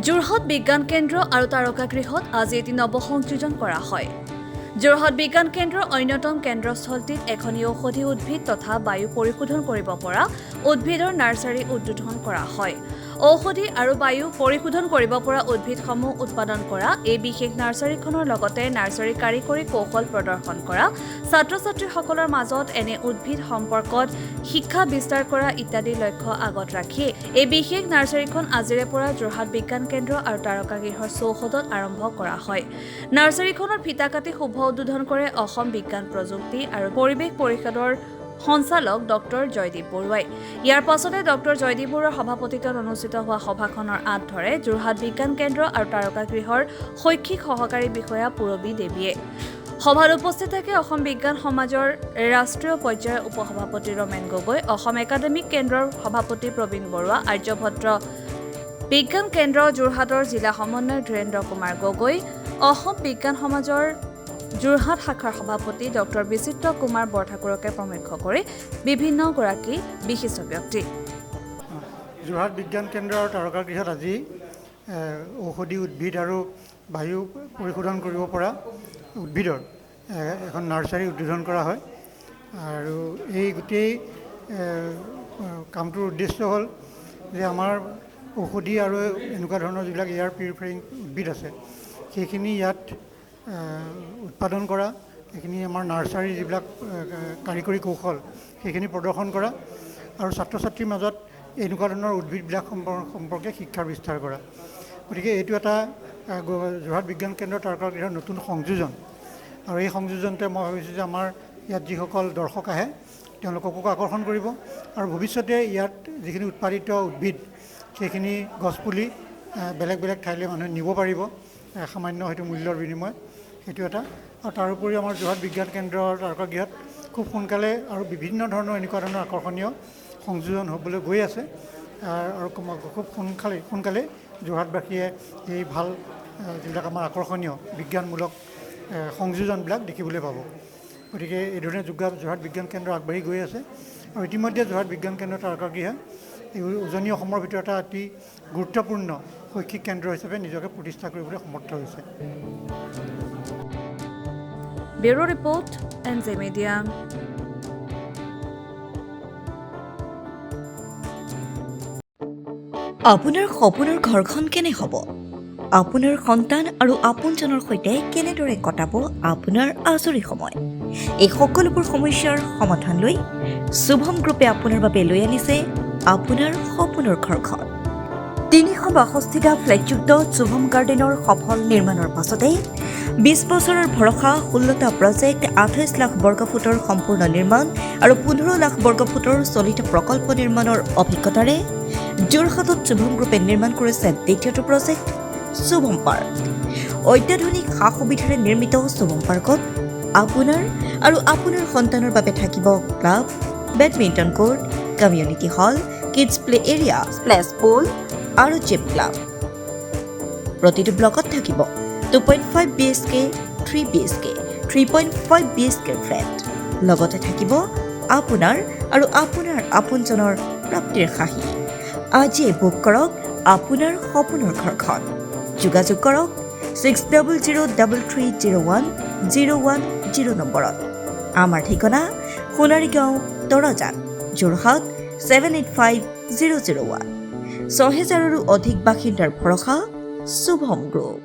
যোৰহাট বিজ্ঞান কেন্দ্ৰ আৰু তাৰকাগৃহত আজি এটি নৱসংযোজন কৰা হয়। যোৰহাট বিজ্ঞান কেন্দ্ৰৰ অন্যতম কেন্দ্ৰস্থলটিত এখনি ঔষধি উদ্ভিদ তথা বায়ু পৰিশোধন কৰিব পৰা উদ্ভিদৰ নাৰ্চাৰী উদ্বোধন কৰা হয়। ঔষধি আৰু বায়ু পৰিশোধন কৰিব পৰা উদ্ভিদসমূহ উৎপাদন কৰা এই বিশেষ নাৰ্চাৰীখনৰ লগতে নাৰ্চাৰী কাৰিকৰী কৌশল প্ৰদৰ্শন কৰা, ছাত্ৰ-ছাত্ৰীসকলৰ মাজত এনে উদ্ভিদ সম্পৰ্কত শিক্ষা বিস্তাৰ কৰা ইত্যাদি লক্ষ্য আগত ৰাখি এই বিশেষ নাৰ্চাৰীখন আজিৰে পৰা যোৰহাট বিজ্ঞান কেন্দ্ৰ আৰু তাৰকাগৃহৰ চৌহদত আৰম্ভ কৰা হয়। নাৰ্চাৰীখনৰ ফিতা কাটি শুভ উদ্বোধন কৰে অসম বিজ্ঞান প্ৰযুক্তি আৰু পৰিৱেশ পৰিষদৰ সঞ্চালক ডক্টৰ জয়দীপ বৰুৱাই। ইয়াৰ পাছতে ডক্টৰ জয়দীপ বৰুৱাৰ সভাপতিত্বত অনুষ্ঠিত হোৱা সভাখনৰ আঁত ধৰে যোৰহাট বিজ্ঞান কেন্দ্ৰ আৰু তাৰকাগৃহৰ শৈক্ষিক সহকাৰী বিষয়া পূৰবী দেৱীয়ে। সভাত উপস্থিত থাকে অসম বিজ্ঞান সমাজৰ ৰাষ্ট্ৰীয় পৰ্যায়ৰ উপসভাপতি ৰমেন গগৈ, অসম একাডেমিক কেন্দ্ৰৰ সভাপতি প্ৰবীণ বৰুৱা, আৰ্যভট্ট বিজ্ঞান কেন্দ্ৰ যোৰহাটৰ জিলা সমন্বয়ক ধীৰেন্দ্ৰ কুমাৰ গগৈ, অসম বিজ্ঞান সমাজৰ যোৰহাট শাখাৰ সভাপতি ডক্টৰ বিচিত্ৰ কুমাৰ বৰঠাকুৰকে প্ৰমুখ কৰি বিভিন্নগৰাকী বিশিষ্ট ব্যক্তি। যোৰহাট বিজ্ঞান কেন্দ্ৰ আৰু তাৰকাগৃহত আজি ঔষধি উদ্ভিদ আৰু বায়ু পৰিশোধন কৰিব পৰা উদ্ভিদৰ এখন নাৰ্চাৰী উদ্বোধন কৰা হয়। আৰু এই গোটেই কামটোৰ উদ্দেশ্য হ'ল যে আমাৰ ঔষধি আৰু এনেকুৱা ধৰণৰ যিবিলাক এয়াৰ পিউৰিফাইং উদ্ভিদ আছে সেইখিনি ইয়াত উৎপাদন কৰা, সেইখিনি আমাৰ নাৰ্চাৰীৰ যিবিলাক কাৰিকৰী কৌশল সেইখিনি প্ৰদৰ্শন কৰা আৰু ছাত্ৰ ছাত্ৰীৰ মাজত এনেকুৱা ধৰণৰ উদ্ভিদবিলাক সম্পৰ্কে শিক্ষাৰ বিস্তাৰ কৰা। গতিকে এইটো এটা যোৰহাট বিজ্ঞান কেন্দ্ৰ তাৰকাগৃহৰ নতুন সংযোজন। আৰু এই সংযোজনতে মই ভাবিছোঁ যে আমাৰ ইয়াত যিসকল দৰ্শক আহে তেওঁলোককো আকৰ্ষণ কৰিব আৰু ভৱিষ্যতে ইয়াত যিখিনি উৎপাদিত উদ্ভিদ সেইখিনি গছপুলি বেলেগ বেলেগ ঠাইলৈ মানুহে নিব পাৰিব সামান্য হয়তো মূল্যৰ বিনিময়ত, সেইটো এটা। আৰু তাৰোপৰি আমাৰ যোৰহাট বিজ্ঞান কেন্দ্ৰৰ তাৰকাগৃহত খুব সোনকালে আৰু বিভিন্ন ধৰণৰ এনেকুৱা ধৰণৰ আকৰ্ষণীয় সংযোজন হ'বলৈ গৈ আছে। আৰু খুব সোনকালে যোৰহাটবাসীয়ে এই ভাল যিবিলাক আমাৰ আকৰ্ষণীয় বিজ্ঞানমূলক সংযোজনবিলাক দেখিবলৈ পাব। গতিকে এইধৰণে যোৰহাট বিজ্ঞান কেন্দ্ৰ আগবাঢ়ি গৈ আছে আৰু ইতিমধ্যে যোৰহাট বিজ্ঞান কেন্দ্ৰ তাৰকাগৃহে এই উজনি অসমৰ ভিতৰত এটা অতি গুৰুত্বপূৰ্ণ শৈক্ষিক কেন্দ্ৰ হিচাপে নিজকে প্ৰতিষ্ঠা কৰিবলৈ সমৰ্থ হৈছে। Bureau report, NJ media. আপোনাৰ সপোনৰ ঘৰখন কেনে হ'ব? আপোনাৰ সন্তান আৰু আপোনজনৰ সৈতে কেনেদৰে কটাব আপোনাৰ আজৰি সময়? এই সকলোবোৰ সমস্যাৰ সমাধান লৈ শুভম গ্ৰুপে আপোনাৰ বাবে লৈ আনিছে আপোনাৰ সপোনৰ ঘৰখন। 362টা ফ্লেটযুক্ত শুভম গাৰ্ডেনৰ সফল নিৰ্মাণৰ পাছতে 20 বছৰৰ ভৰসা, 16টা প্ৰজেক্ট, 28 লাখ বৰ্গফুটৰ সম্পূৰ্ণ নিৰ্মাণ আৰু 15 লাখ বৰ্গফুটৰ চলিত প্ৰকল্প নিৰ্মাণৰ অভিজ্ঞতাৰে যোৰহাটত শুভম গ্ৰুপে নিৰ্মাণ কৰিছে দ্বিতীয়টো প্ৰজেক্ট শুভম পাৰ্ক। অত্যাধুনিক সা সুবিধাৰে নিৰ্মিত শুভম পাৰ্কত আপোনাৰ আৰু আপোনাৰ সন্তানৰ বাবে থাকিব club, badminton court, community hall, kids play area, splash pool আৰু জিম ক্লাব। প্ৰতিটো ব্লকত থাকিব 2.5 BHK, 3 BHK, 3.5 BHK ফ্লেট। লগতে থাকিব আপোনাৰ আৰু আপোনাৰ আপোনজনৰ প্ৰাপ্তিৰ সাহী। আজিয়ে বুক কৰক আপোনাৰ সপোনৰ ঘৰখন। যোগাযোগ কৰক 6003301010 নম্বৰত। আমাৰ ঠিকনা সোণাৰীগাঁও, তৰাজান, যোৰহাট 785001। 6000ৰো অধিক বাসিন্দাৰ ভৰসা শুভম গ্ৰুপ।